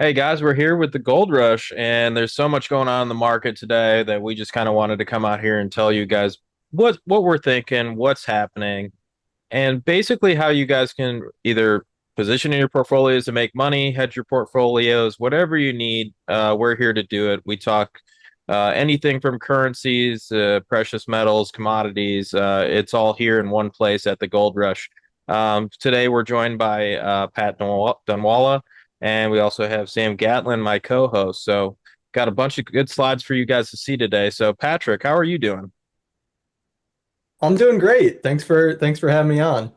Hey guys, we're here with the gold rush, and there's so much going on in the market today that we just kind of wanted to come out here and tell you guys what we're thinking, what's happening, and basically how you guys can either position in your portfolios to make money, hedge your portfolios, whatever you need. We're here to do it. We talk anything from currencies, precious metals, commodities. It's all here in one place at the Gold Rush. Today we're joined by Pat Dunwalla, and we also have Sam Gatlin, my co-host. So got a bunch of good slides for you guys to see today. So Patrick, how are you doing? I'm doing great. Thanks for having me on.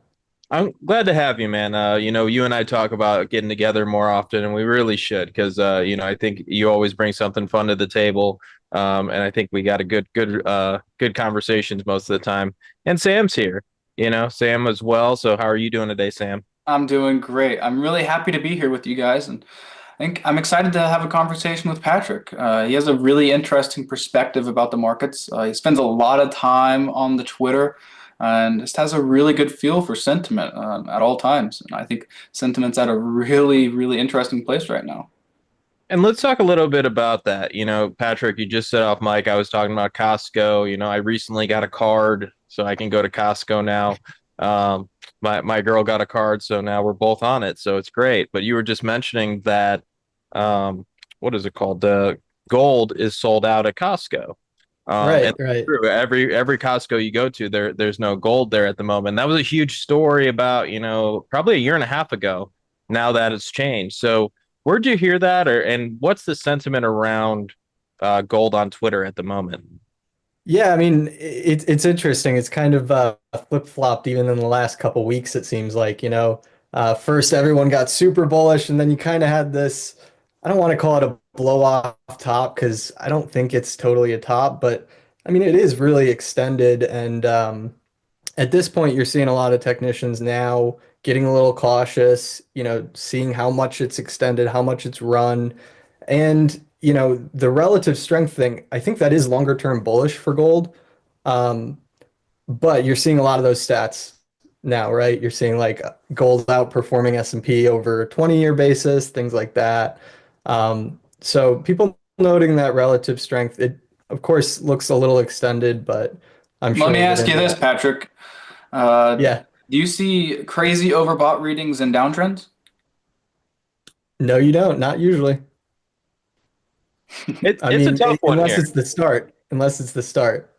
I'm glad to have you, man. You and I talk about getting together more often, and we really should because I think you always bring something fun to the table. And I think we got a good conversations most of the time. And Sam's here, Sam as well. So how are you doing today, Sam? I'm doing great. I'm really happy to be here with you guys, and I think I'm excited to have a conversation with Patrick. He has a really interesting perspective about the markets. He spends a lot of time on the Twitter and just has a really good feel for sentiment at all times. And I think sentiment's at a really, really interesting place right now. And let's talk a little bit about that. Patrick, you just set off mic. I was talking about Costco. I recently got a card, so I can go to Costco now. My girl got a card, so now we're both on it. So it's great. But you were just mentioning that what is it called? The gold is sold out at Costco. Right, And right. true. Every Costco you go to, there's no gold there at the moment. That was a huge story about, probably a year and a half ago. Now that it's changed. So where'd you hear that, and what's the sentiment around gold on Twitter at the moment? Yeah, I mean, it's interesting. It's kind of flip-flopped even in the last couple weeks, it seems like, first everyone got super bullish, and then you kind of had this, I don't want to call it a blow off top because I don't think it's totally a top, but I mean, it is really extended. And at this point, you're seeing a lot of technicians now getting a little cautious, seeing how much it's extended, how much it's run. And, the relative strength thing, I think that is longer term bullish for gold. Um, but you're seeing a lot of those stats now, right? You're seeing like gold outperforming S&P over a 20-year basis, things like that. So people noting that relative strength, it of course looks a little extended, but I'm Let sure me we'll get ask you into this, that. Patrick. Uh, Yeah. do you see crazy overbought readings and downtrends? No, you don't. Not usually. It, I it's a mean, tough one unless here. it's the start. Unless it's the start.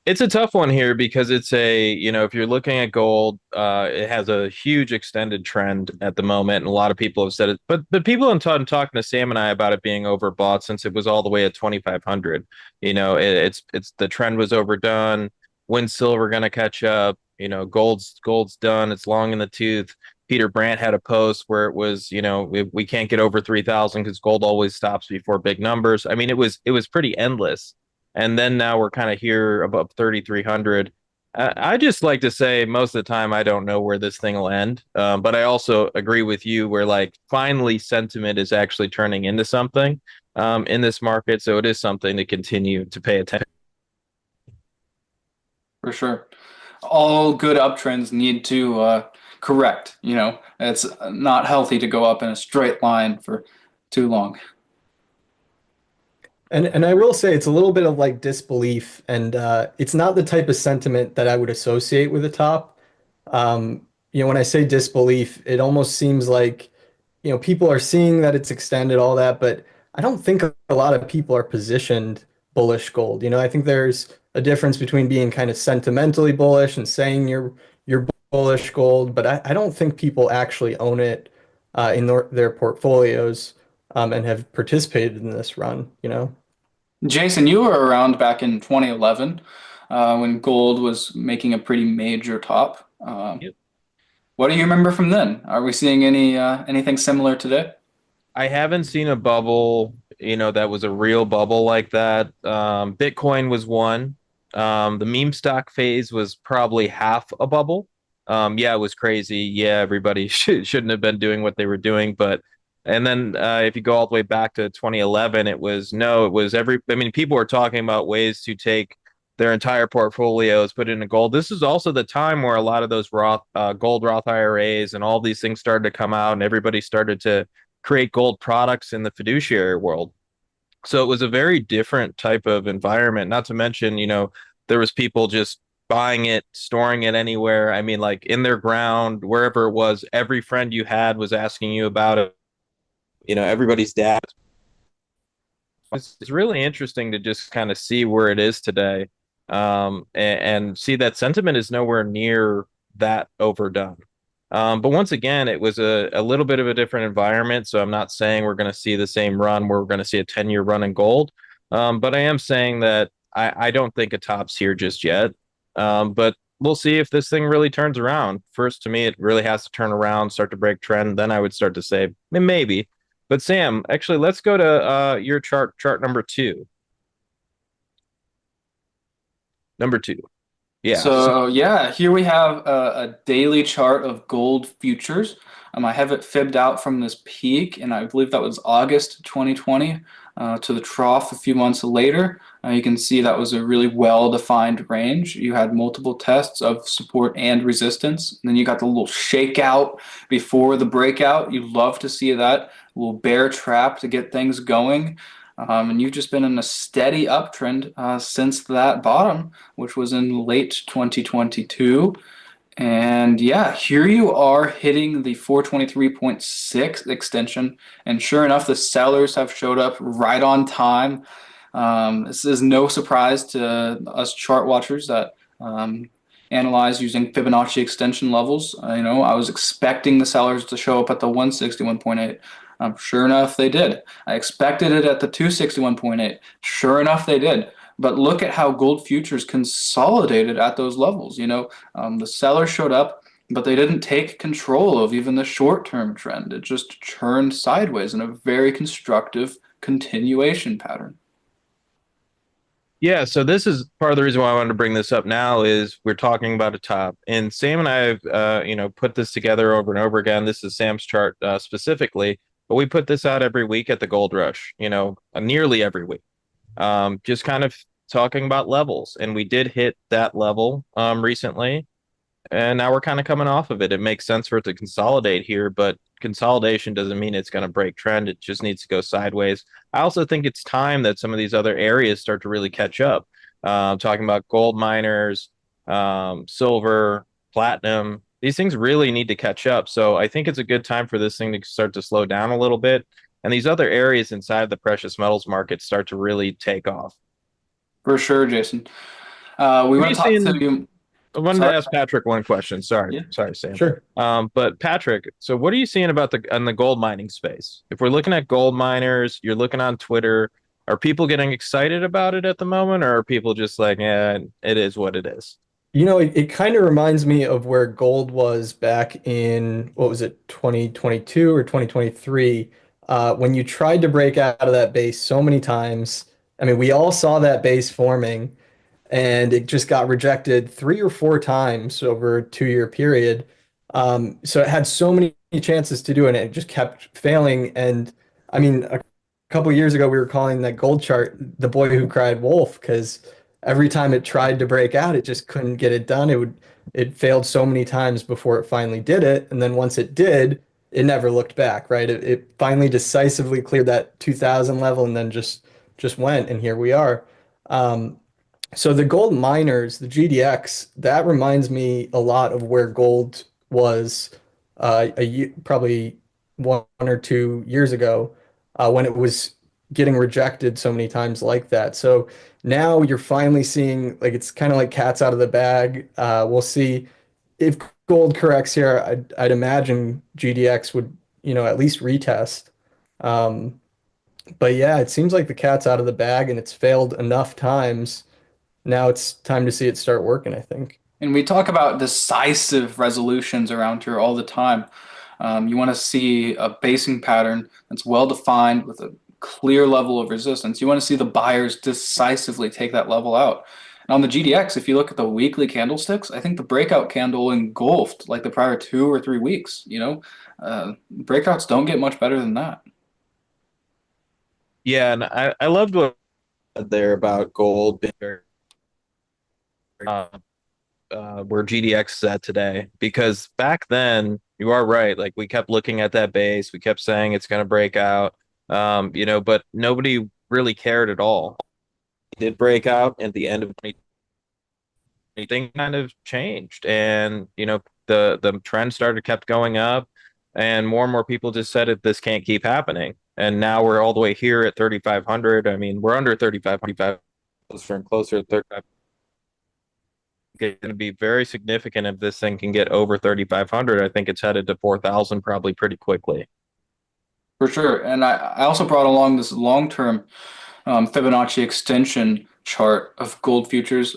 It's a tough one here because if you're looking at gold, it has a huge extended trend at the moment, and a lot of people have said it. But people have talking to Sam and I about it being overbought since it was all the way at 2,500. It's the trend was overdone. When silver going to catch up? Gold's done. It's long in the tooth. Peter Brandt had a post where it was, we can't get over 3,000 because gold always stops before big numbers. I mean, it was pretty endless, and then now we're kind of here above 3,300. I just like to say most of the time I don't know where this thing will end, but I also agree with you where like finally sentiment is actually turning into something in this market, so it is something to continue to pay attention. For sure. All good uptrends need to correct. It's not healthy to go up in a straight line for too long. And I will say it's a little bit of like disbelief, and it's not the type of sentiment that I would associate with a top. When I say disbelief, it almost seems like, people are seeing that it's extended all that, but I don't think a lot of people are positioned bullish gold. I think there's a difference between being kind of sentimentally bullish and saying you're bullish gold, but I don't think people actually own it in their portfolios and have participated in this run. Jason, you were around back in 2011 when gold was making a pretty major top. What do you remember from then? Are we seeing anything similar today? I haven't seen a bubble, that was a real bubble like that. Bitcoin was one. The meme stock phase was probably half a bubble. Yeah, it was crazy. Yeah, everybody shouldn't have been doing what they were doing. And then if you go all the way back to 2011, it was no, it was I mean, people were talking about ways to take their entire portfolios, put it into gold. This is also the time where a lot of those gold Roth IRAs and all these things started to come out, and everybody started to create gold products in the fiduciary world. So it was a very different type of environment. Not to mention, there was people just buying it, storing it anywhere. I mean, like in their ground, wherever it was, every friend you had was asking you about it. Everybody's dad. It's really interesting to just kind of see where it is today, and see that sentiment is nowhere near that overdone. But once again, it was a little bit of a different environment. So I'm not saying we're going to see the same run where we're going to see a 10-year run in gold. But I am saying that I don't think a top's here just yet. But we'll see if this thing really turns around. First, to me, it really has to turn around, start to break trend. Then I would start to say maybe. But Sam, actually, let's go to your chart number two. Number two. Yeah. So yeah, here we have a daily chart of gold futures. I have it fibbed out from this peak, and I believe that was August 2020 to the trough a few months later. You can see that was a really well-defined range. You had multiple tests of support and resistance. And then you got the little shakeout before the breakout. You love to see that. A little bear trap to get things going. And you've just been in a steady uptrend since that bottom, which was in late 2022. And yeah, here you are hitting the 423.6 extension. And sure enough, the sellers have showed up right on time. This is no surprise to us chart watchers that analyze using Fibonacci extension levels. I was expecting the sellers to show up at the 161.8. Sure enough, they did. I expected it at the 261.8. Sure enough, they did. But look at how gold futures consolidated at those levels. The sellers showed up, but they didn't take control of even the short-term trend. It just churned sideways in a very constructive continuation pattern. Yeah, so this is part of the reason why I wanted to bring this up now is we're talking about a top, and Sam and I have put this together over and over again. This is Sam's chart specifically, but we put this out every week at the Gold Rush, nearly every week. Just kind of talking about levels, and we did hit that level recently, and now we're kind of coming off of it. It makes sense for it to consolidate here, but consolidation doesn't mean it's going to break trend. It just needs to go sideways. I also think it's time that some of these other areas start to really catch up. Talking about gold miners, silver, platinum, these things really need to catch up. So I think it's a good time for this thing to start to slow down a little bit. And these other areas inside the precious metals market start to really take off. For sure, Jason. We What are want you to talk to seeing? you. I wanted to Sorry. ask Patrick one question. Sorry, Yeah. sorry, Sam. Sure. But Patrick, so what are you seeing about the gold mining space? If we're looking at gold miners, you're looking on Twitter, are people getting excited about it at the moment, or are people just like, yeah, it is what it is? It kind of reminds me of where gold was back in, what was it, 2022 or 2023, when you tried to break out of that base so many times. I mean, we all saw that base forming, and it just got rejected 3 or 4 times over a 2 year period. So it had so many chances to do it, and it just kept failing. And I mean, a couple years ago, we were calling that gold chart the boy who cried wolf because every time it tried to break out, it just couldn't get it done. It failed so many times before it finally did it, and then once it did, it never looked back, right? It finally decisively cleared that 2000 level and then just went, and here we are. Um, so the gold miners, the GDX, that reminds me a lot of where gold was probably 1 or 2 years ago when it was getting rejected so many times like that. So now you're finally seeing like it's kind of like cats out of the bag. We'll see if gold corrects here. I'd imagine GDX would, at least retest. Um, but yeah, it seems like the cat's out of the bag and it's failed enough times. Now it's time to see it start working, I think. And we talk about decisive resolutions around here all the time. You want to see a basing pattern that's well defined with a clear level of resistance. You want to see the buyers decisively take that level out. And on the GDX, if you look at the weekly candlesticks, I think the breakout candle engulfed like the prior 2 or 3 weeks. Breakouts don't get much better than that. Yeah, and I loved what you said there about gold being very where GDX is at today. Because back then, you are right. Like we kept looking at that base, we kept saying it's going to break out, but nobody really cared at all. It did break out at the end of 2020. Things kind of changed, and the trend started kept going up, and more people just said it. This can't keep happening, and now we're all the way here at 3,500. I mean, we're under 3,500, closer and closer to 35. It's going to be very significant if this thing can get over 3,500. I think it's headed to 4,000 probably pretty quickly. For sure. And I also brought along this long-term Fibonacci extension chart of gold futures.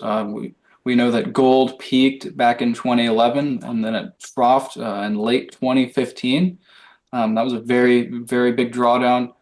We know that gold peaked back in 2011 and then it troughed in late 2015. That was a very, very big drawdown.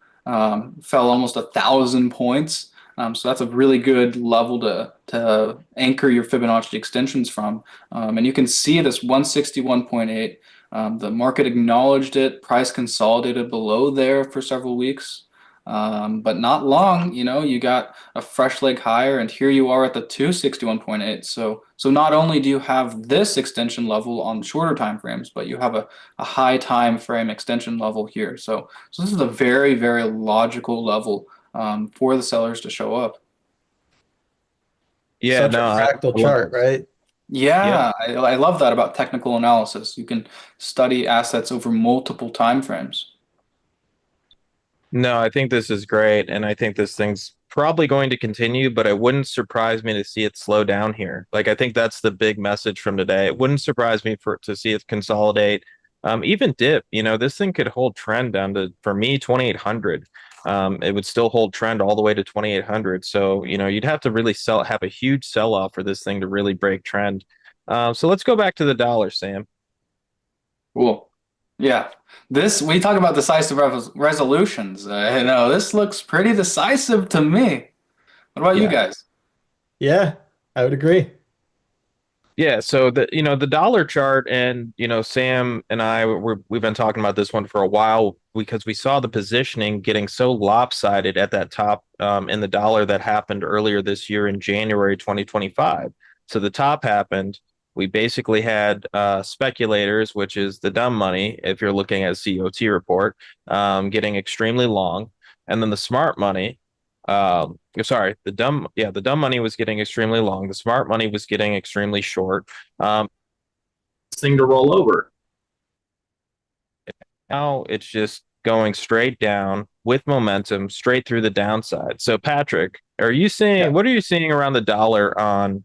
Fell almost 1,000 points. So that's a really good level to anchor your Fibonacci extensions from. And you can see this 161.8. The market acknowledged it, price consolidated below there for several weeks. But not long, you got a fresh leg higher, and here you are at the 261.8. So not only do you have this extension level on shorter time frames, but you have a high time frame extension level here. So this is a very, very logical level for the sellers to show up. Yeah, Such a no, fractal I love chart, this. right? Yep. Yeah, I love that about technical analysis. You can study assets over multiple time frames. No, I think this is great, and I think this thing's probably going to continue, but it wouldn't surprise me to see it slow down here. Like I think that's the big message from today. It wouldn't surprise me for to see it consolidate, even dip. This thing could hold trend down to, for me, 2,800. It would still hold trend all the way to 2,800. So, you'd have to really have a huge sell off for this thing to really break trend. So let's go back to the dollar, Sam. Cool. Yeah. We talk about decisive resolutions. This looks pretty decisive to me. What about you Yeah. guys? Yeah, I would agree. Yeah, so the dollar chart, and Sam and we've been talking about this one for a while because we saw the positioning getting so lopsided at that top in the dollar that happened earlier this year in January 2025. So the top happened. We basically had speculators, which is the dumb money, if you're looking at a COT report, getting extremely long, and then the smart money. Sorry, the dumb money was getting extremely long. The smart money was getting extremely short. This thing to roll over. Now it's just going straight down with momentum, straight through the downside. So, Patrick, Yeah. what are you seeing around the dollar on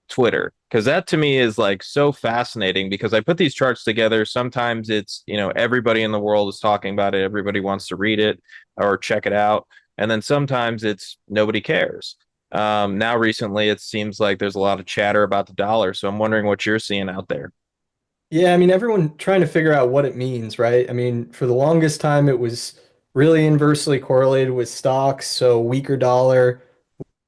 Twitter? Because that to me is like so fascinating because I put these charts together. Sometimes it's, everybody in the world is talking about it, everybody wants to read it or check it out. And then sometimes it's nobody cares. Now, recently, it seems like there's a lot of chatter about the dollar. So I'm wondering what you're seeing out there. Yeah, I mean, everyone trying to figure out what it means, right? I mean, for the longest time, it was really inversely correlated with stocks. So weaker dollar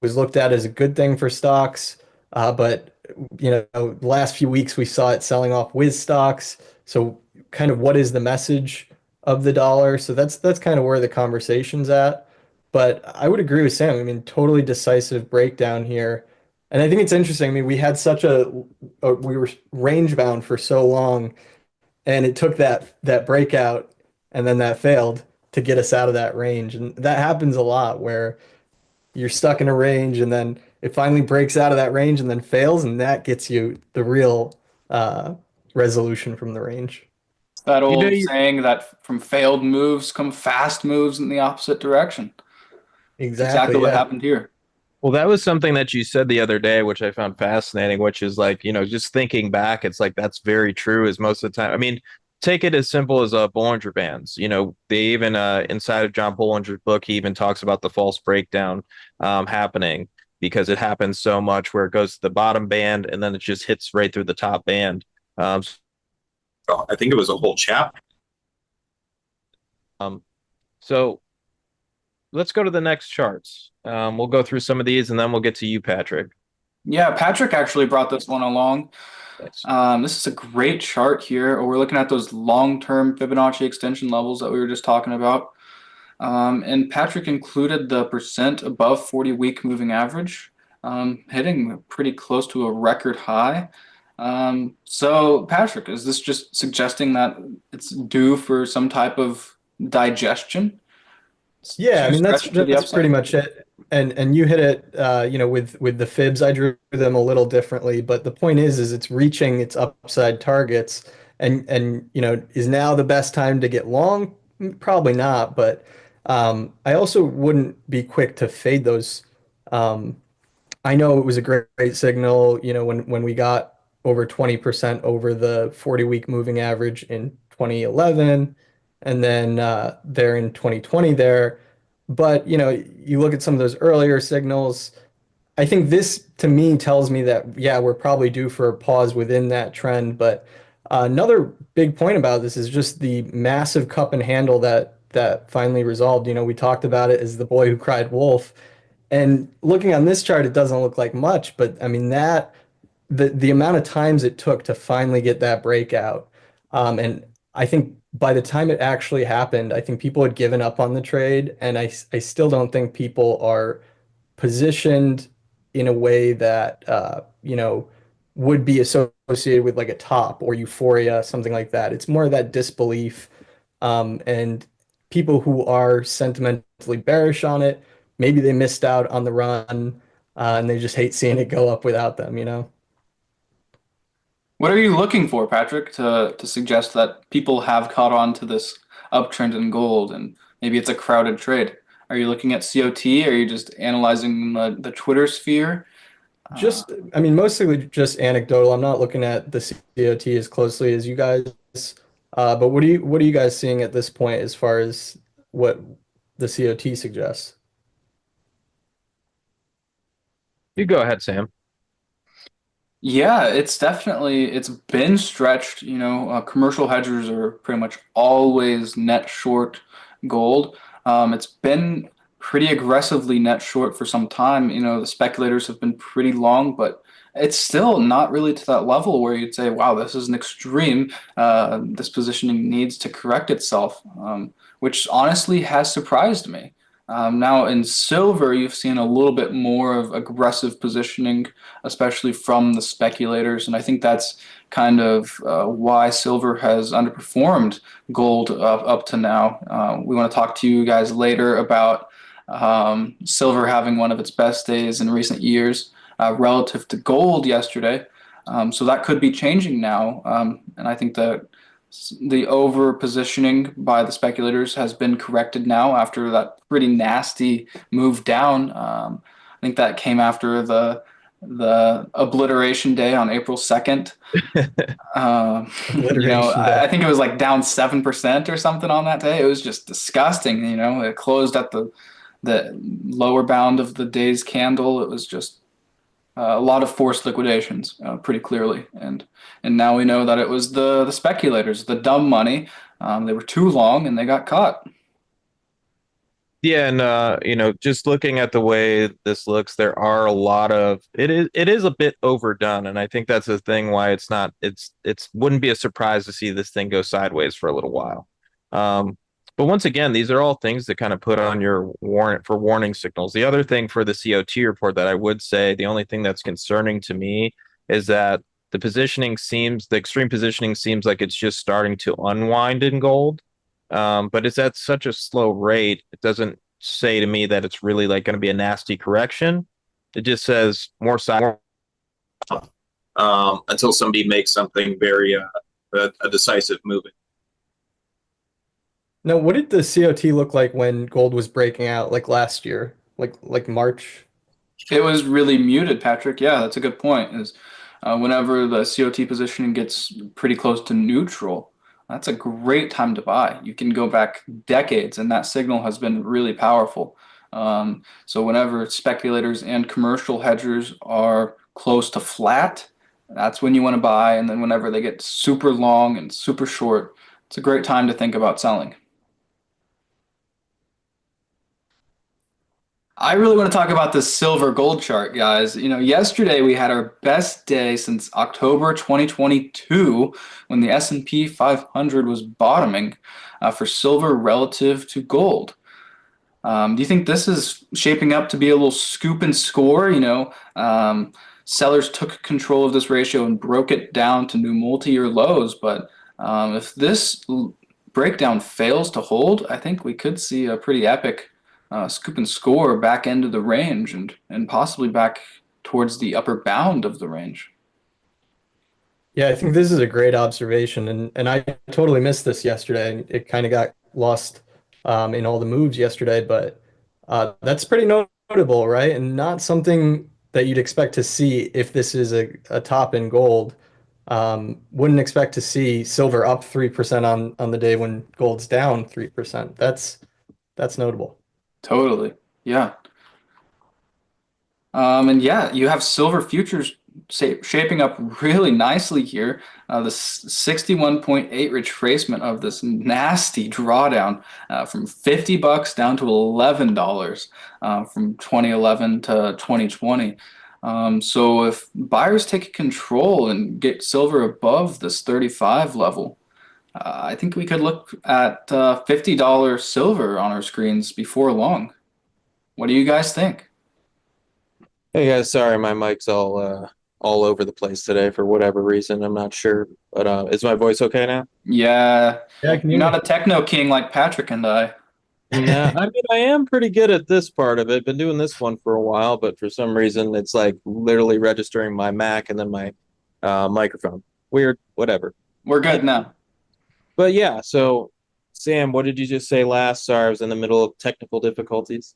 was looked at as a good thing for stocks. But the last few weeks we saw it selling off with stocks. So kind of what is the message of the dollar? So that's kind of where the conversation's at. But I would agree with Sam. I mean, totally decisive breakdown here. And I think it's interesting. I mean, we had we were range bound for so long, and it took that breakout and then that failed to get us out of that range. And that happens a lot where you're stuck in a range and then it finally breaks out of that range and then fails, and that gets you the real uh, resolution from the range. That You know, old saying that from failed moves come fast moves in the opposite direction. It's exactly Exactly. what Yeah. happened here. well, that was something that you said the other day, which I found fascinating, which is like, just thinking back, it's like that's very true is most of the time. I mean, take it as simple as Bollinger Bands. They even inside of John Bollinger's book, he even talks about the false breakdown happening because it happens so much where it goes to the bottom band and then it just hits right through the top band. So I think it was a whole chapter. Um, so let's go to the next charts. We'll go through some of these and then we'll get to you, Patrick. Yeah, Patrick actually brought this one along. Thanks. This is a great chart here. We're looking at those long-term Fibonacci extension levels that we were just talking about. And Patrick included the percent above 40-week moving average, hitting pretty close to a record high. So Patrick, is this just suggesting that it's due for some type of digestion? It's Yeah, I too mean stretchy to the that's pretty upside. much it. And you hit it with the fibs. I drew them a little differently, but the point is it's reaching its upside targets and is now the best time to get long? Probably not, but I also wouldn't be quick to fade those. Um, I know it was a great signal, when we got over 20% over the 40-week moving average in 2011 and then there in 2020 there. But, you look at some of those earlier signals. I think this to me tells me that, yeah, we're probably due for a pause within that trend. But another big point about this is just the massive cup and handle that finally resolved. We talked about it as the boy who cried wolf. And looking on this chart, it doesn't look like much, but I mean that the amount of times it took to finally get that breakout, and I think by the time it actually happened, I think people had given up on the trade, and I still don't think people are positioned in a way that would be associated with like a top or euphoria, something like that. It's more of that disbelief, and people who are sentimentally bearish on it, maybe they missed out on the run, and they just hate seeing it go up without them. What are you looking for, Patrick, to suggest that people have caught on to this uptrend in gold and maybe it's a crowded trade? Are you looking at COT? Are you just analyzing the Twitter sphere? Uh, I mean, mostly just anecdotal. I'm not looking at the COT as closely as you guys. But what are you guys seeing at this point as far as what the COT suggests? You go ahead, Sam. Yeah, it's been stretched. Commercial hedgers are pretty much always net short gold. It's been pretty aggressively net short for some time. The speculators have been pretty long, but it's still not really to that level where you'd say, wow, this is an extreme. This positioning needs to correct itself, which honestly has surprised me. Now in silver, you've seen a little bit more of aggressive positioning, especially from the speculators, and I think that's kind of why silver has underperformed gold up to now. We want to talk to you guys later about silver having one of its best days in recent years relative to gold yesterday. So that could be changing now, and I think that the over positioning by the speculators has been corrected now after that pretty nasty move down. I think that came after the obliteration day on April 2nd. Obliteration I day. think it was like down 7% or something on that day. It was just disgusting. It closed at the lower bound of the day's candle. It was just a lot of forced liquidations, pretty clearly, and now we know that it was the speculators, the dumb money. They were too long and they got caught. Yeah, and just looking at the way this looks, there are a lot of it is a bit overdone, and I think that's the thing why it's wouldn't be a surprise to see this thing go sideways for a little while. But once again, these are all things that kind of put on your warning signals. The other thing for the COT report that I would say, the only thing that's concerning to me is that the extreme positioning seems like it's just starting to unwind in gold. But it's at such a slow rate, it doesn't say to me that it's really like going to be a nasty correction. It just says more side until somebody makes something very a decisive move. Now, what did the COT look like when gold was breaking out, like last year, like March? It was really muted, Patrick. Yeah, that's a good point. Is whenever the COT positioning gets pretty close to neutral, that's a great time to buy. You can go back decades, and that signal has been really powerful. So whenever speculators and commercial hedgers are close to flat, that's when you want to buy. And then whenever they get super long and super short, it's a great time to think about selling. I really want to talk about this silver gold chart, guys. Yesterday we had our best day since October 2022 when the S&P 500 was bottoming for silver relative to gold. Do you think this is shaping up to be a little scoop and score? sellers took control of this ratio and broke it down to new multi-year lows. But if this breakdown fails to hold, I think we could see a pretty epic scoop and score back into the range and possibly back towards the upper bound of the range. Yeah, I think this is a great observation, and I totally missed this yesterday, and it kind of got lost in all the moves yesterday. But that's pretty notable, right? And not something that you'd expect to see if this is a top in gold. Wouldn't expect to see silver up 3% on the day when gold's down 3%. That's notable. Totally. Yeah. And yeah, you have silver futures shaping up really nicely here. The 61.8 retracement of this nasty drawdown from $50 down to $11 from 2011 to 2020. So if buyers take control and get silver above this 35 level, I think we could look at $50 silver on our screens before long. What do you guys think? Hey guys, sorry my mic's all over the place today for whatever reason. I'm not sure, but is my voice okay now? Yeah, Yeah, I can you're hear not you. a techno king like Patrick and I. No, I mean I am pretty good at this part of it. Been doing this one for a while, but for some reason it's like literally registering my Mac and then my microphone. Weird, whatever. We're Eh, good now. But yeah, so Sam, what did you just say last? Sorry, I was in the middle of technical difficulties.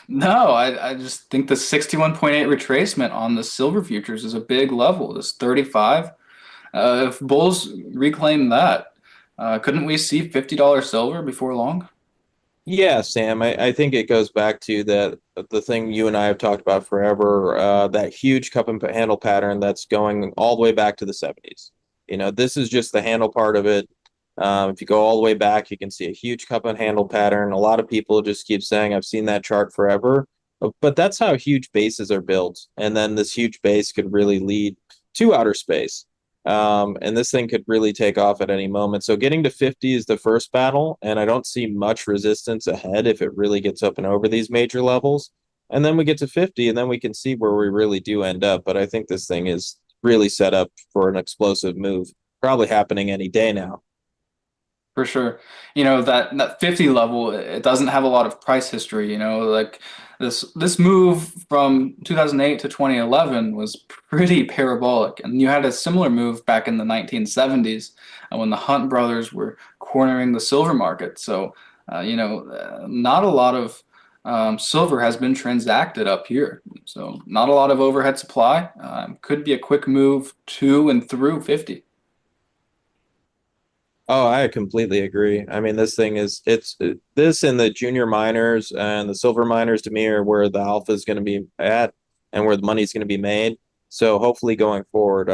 No, I just think the 61.8 retracement on the silver futures is a big level. This 35. If bulls reclaim that, couldn't we see $50 silver before long? Yeah, Sam, I think it goes back to that the thing you and I have talked about forever, that huge cup and handle pattern that's going all the way back to the 70s. This is just the handle part of it. If you go all the way back, you can see a huge cup and handle pattern. A lot of people just keep saying, I've seen that chart forever. But that's how huge bases are built. And then this huge base could really lead to outer space. And this thing could really take off at any moment. So getting to 50 is the first battle, and I don't see much resistance ahead if it really gets up and over these major levels. And then we get to 50, and then we can see where we really do end up. But I think this thing is really set up for an explosive move, probably happening any day now. For sure. That 50 level, it doesn't have a lot of price history, like this move from 2008 to 2011 was pretty parabolic. And you had a similar move back in the 1970s when the Hunt brothers were cornering the silver market. So, not a lot of silver has been transacted up here. So, not a lot of overhead supply. Could be a quick move to and through 50. Oh, I completely agree. I mean, this thing is this and the junior miners and the silver miners to me are where the alpha is going to be at and where the money's going to be made. So hopefully going forward,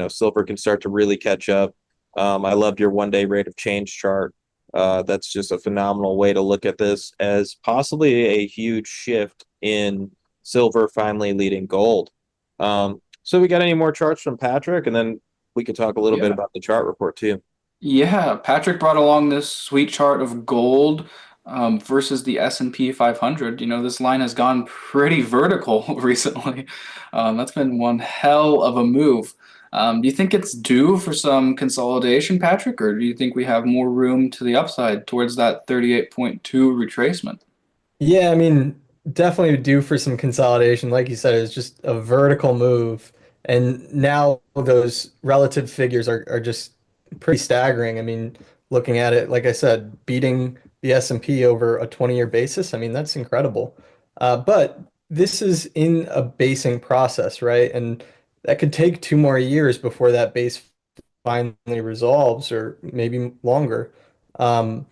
silver can start to really catch up. I loved your 1 day rate of change chart. That's just a phenomenal way to look at this as possibly a huge shift in silver finally leading gold. So we got any more charts from Patrick, and then we could talk a little bit Yeah. about the chart report too. Yeah, Patrick brought along this sweet chart of gold versus the S&P 500. This line has gone pretty vertical recently. That's been one hell of a move. Do you think it's due for some consolidation, Patrick, or do you think we have more room to the upside towards that 38.2 retracement? Yeah, I mean, definitely due for some consolidation. Like you said, it's just a vertical move. And now those relative figures are just pretty staggering. I mean, looking at it, like I said, beating the S&P over a 20-year basis, I mean, that's incredible. But this is in a basing process, right? And that could take 2 more years before that base finally resolves, or maybe longer. Um,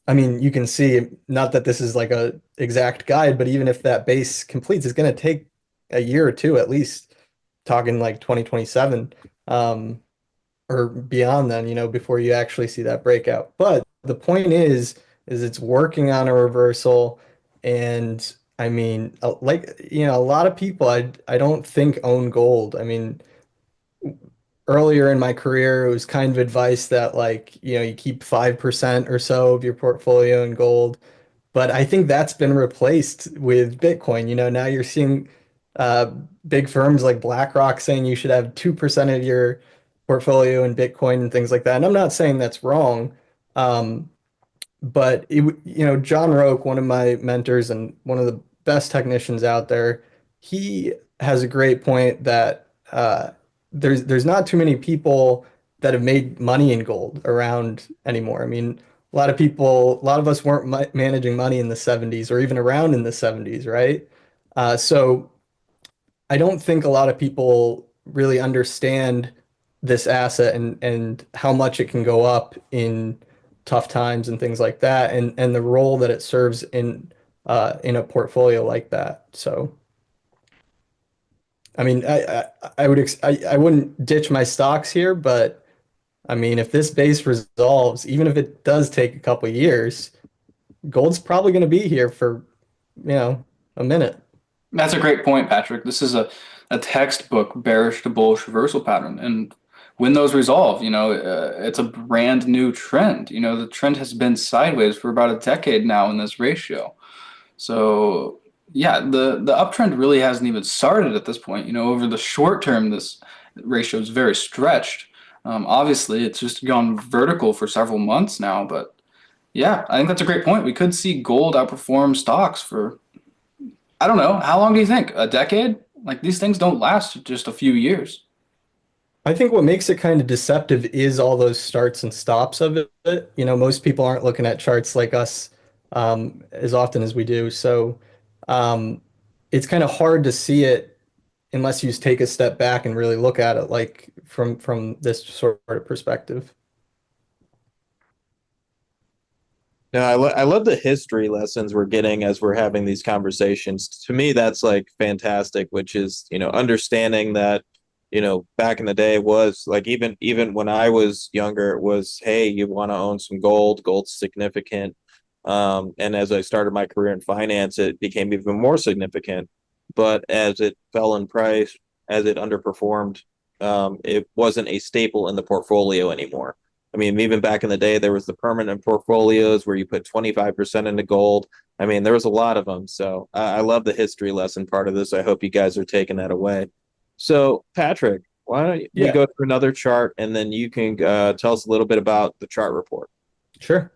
I mean, you can see, not that this is like a exact guide, but even if that base completes, it's going to take a year or two at least, talking like 2027, or beyond then, before you actually see that breakout. But the point is it's working on a reversal. And I mean, a lot of people I don't think own gold. I mean, earlier in my career, it was kind of advice that, like, you keep 5% or so of your portfolio in gold. But I think that's been replaced with Bitcoin. Now you're seeing uh, big firms like BlackRock saying you should have 2% of your portfolio in Bitcoin and things like that. And I'm not saying that's wrong. Um, but John Roque, one of my mentors and one of the best technicians out there, he has a great point that there's not too many people that have made money in gold around anymore. I mean, a lot of us weren't managing money in the 70s or even around in the 70s, right? So I don't think a lot of people really understand this asset and how much it can go up in tough times and things like that, and the role that it serves in a portfolio like that. So, I mean, I wouldn't ditch my stocks here, but I mean, if this base resolves, even if it does take a couple years, gold's probably going to be here for, a minute. That's a great point, Patrick. This is a textbook bearish to bullish reversal pattern. And when those resolve, it's a brand new trend. The trend has been sideways for about a decade now in this ratio. So yeah, the uptrend really hasn't even started at this point. Over the short term, this ratio is very stretched. Obviously, it's just gone vertical for several months now. But yeah, I think that's a great point. We could see gold outperform stocks for, I don't know, how long do you think? A decade? Like these things don't last just a few years. I think what makes it kind of deceptive is all those starts and stops of it. Most people aren't looking at charts like us as often as we do. So um, it's kind of hard to see it unless you take a step back and really look at it like from this sort of perspective. No, I love the history lessons we're getting as we're having these conversations. To me, that's like fantastic, which is, understanding that, back in the day was like even when I was younger, it was, hey, you want to own some gold, gold's significant. And as I started my career in finance, it became even more significant. But as it fell in price, as it underperformed, it wasn't a staple in the portfolio anymore. I mean, even back in the day, there was the permanent portfolios where you put 25% into gold. I mean, there was a lot of them. So I love the history lesson part of this. I hope you guys are taking that away. So, Patrick, why don't we Yeah, go through another chart and then you can tell us a little bit about the chart report. sure.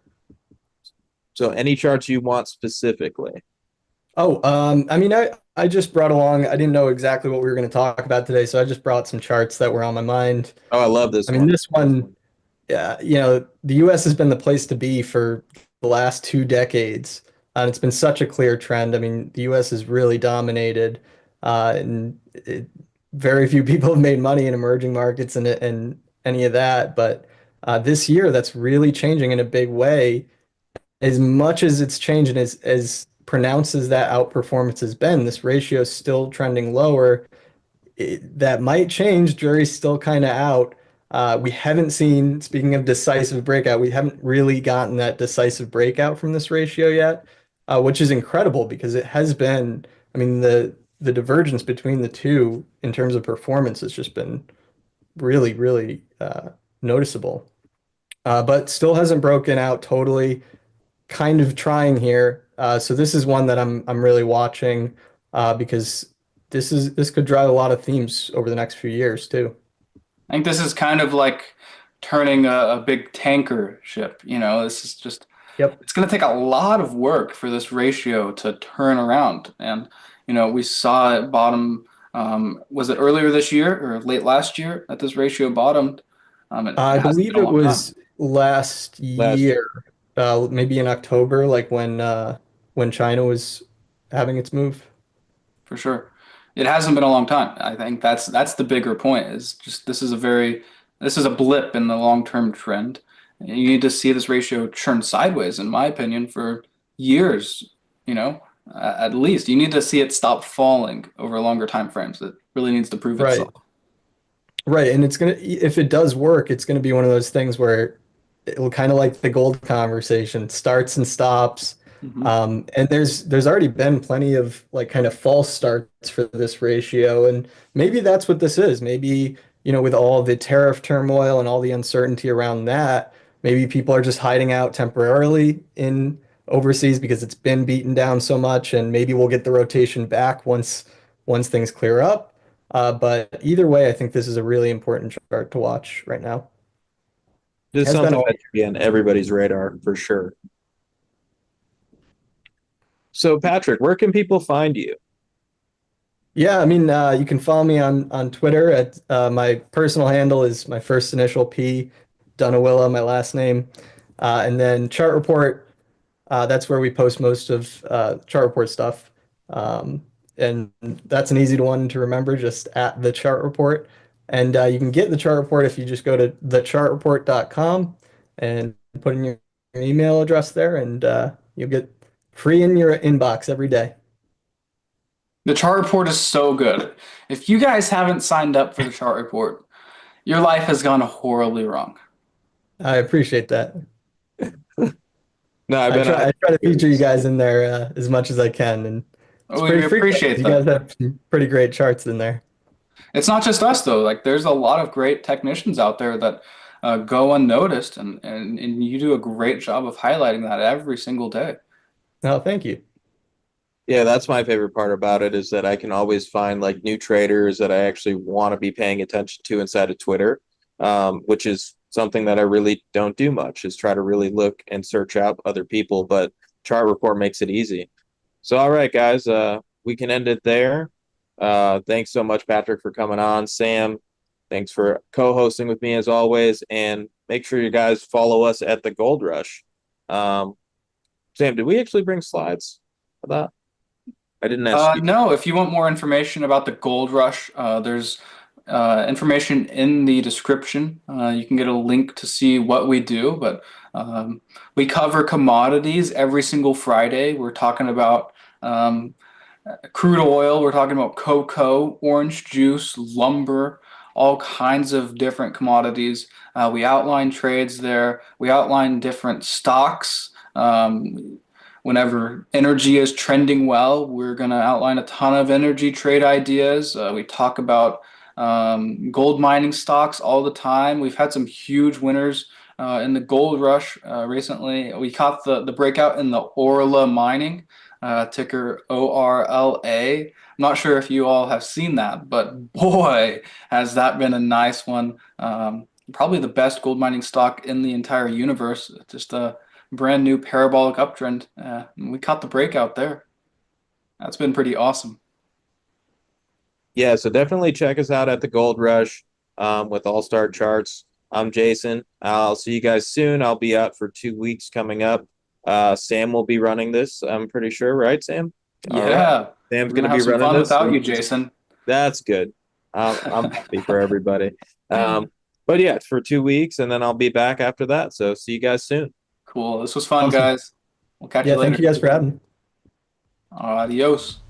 So, any charts you want specifically? Oh, I mean, I just brought along, I didn't know exactly what we were going to talk about today, so I just brought some charts that were on my mind. Oh, I love this I mean, one. this one, yeah, the US has been the place to be for the last 2 decades. And it's been such a clear trend. I mean, the US has really dominated, and very few people have made money in emerging markets and any of that. But this year, that's really changing in a big way. As much as it's changed and as pronounced as that outperformance has been, this ratio is still trending lower. That might change. Jury's still kind of out. We haven't seen, speaking of decisive breakout, we haven't really gotten that decisive breakout from this ratio yet, which is incredible because it has been, I mean, the divergence between the two in terms of performance has just been really, really noticeable. But still hasn't broken out totally. Kind of trying here. So this is one that I'm really watching because this could drive a lot of themes over the next few years too. I think this is kind of like turning a big tanker ship. This is just, Yep. it's going to take a lot of work for this ratio to turn around. And, we saw it bottom, was it earlier this year or late last year that this ratio bottomed? It I hasn't believe been a it long time, was last Last year, year. maybe in October, like when China was having its move. for sure. It hasn't been a long time. I think that's the bigger point is just this is a blip in the long-term trend. You need to see this ratio churn sideways, in my opinion, for years, at least. You need to see it stop falling over longer time frames. It really needs to prove itself. Right. Right. And if it does work, it's gonna be one of those things where it'll kind of like the gold conversation, starts and stops. Hmm. And there's already been plenty of like kind of false starts for this ratio. And maybe that's what this is. Maybe, with all the tariff turmoil and all the uncertainty around that, maybe people are just hiding out temporarily in overseas because it's been beaten down so much. And maybe we'll get the rotation back once things clear up. But either way, I think this is a really important chart to watch right now. This is Has been something all. that should be on everybody's radar for sure. So, Patrick, where can people find you? Yeah, I mean, you can follow me on Twitter at my personal handle is my first initial P, Dunawilla, my last name, and then Chart Report. That's where we post most of Chart Report stuff, and that's an easy one to remember. Just at the Chart Report, and you can get the Chart Report if you just go to thechartreport.com and put in your email address there, and you'll get free in your inbox every day. The chart report is so good. If you guys haven't signed up for the chart report, your life has gone horribly wrong. I appreciate that. No, I've I been try on. I try to feature you guys in there as much as I can, and it's We pretty frequent. appreciate You guys that. have some pretty great charts in there. It's not just us though. Like there's a lot of great technicians out there that go unnoticed, and you do a great job of highlighting that every single day. No, thank you. Yeah, that's my favorite part about it is that I can always find like new traders that I actually want to be paying attention to inside of Twitter, which is something that I really don't do much is try to really look and search out other people, but Chart Report makes it easy. So, all right, guys, we can end it there. Thanks so much, Patrick, for coming on. Sam, thanks for co-hosting with me as always, and make sure you guys follow us at the Gold Rush. Sam, did we actually bring slides for that? I didn't ask you. No, if you want more information about the gold rush, there's information in the description. You can get a link to see what we do, but we cover commodities every single Friday. We're talking about crude oil, we're talking about cocoa, orange juice, lumber, all kinds of different commodities. We outline trades there. We outline different stocks. Whenever energy is trending well, we're going to outline a ton of energy trade ideas. We talk about gold mining stocks all the time. We've had some huge winners in the gold rush recently. We caught the breakout in the Orla mining, ticker ORLA. I'm not sure if you all have seen that, but boy, has that been a nice one. Probably the best gold mining stock in the entire universe. Just a brand new parabolic uptrend. We caught the breakout there. That's been pretty awesome. Yeah, so definitely check us out at the Gold Rush with All-Star Charts. I'm Jason. I'll see you guys soon. I'll be out for 2 weeks coming up. Sam will be running this, I'm pretty sure, right, Sam? Yeah. All right. Sam's We're going to gonna have be some running fun this. without you, Jason. That's good. I'm happy for everybody. But yeah, it's for 2 weeks, and then I'll be back after that. So see you guys soon. Cool. This was fun, Awesome. guys. We'll catch Yeah, you later. thank you guys for having me. Adios.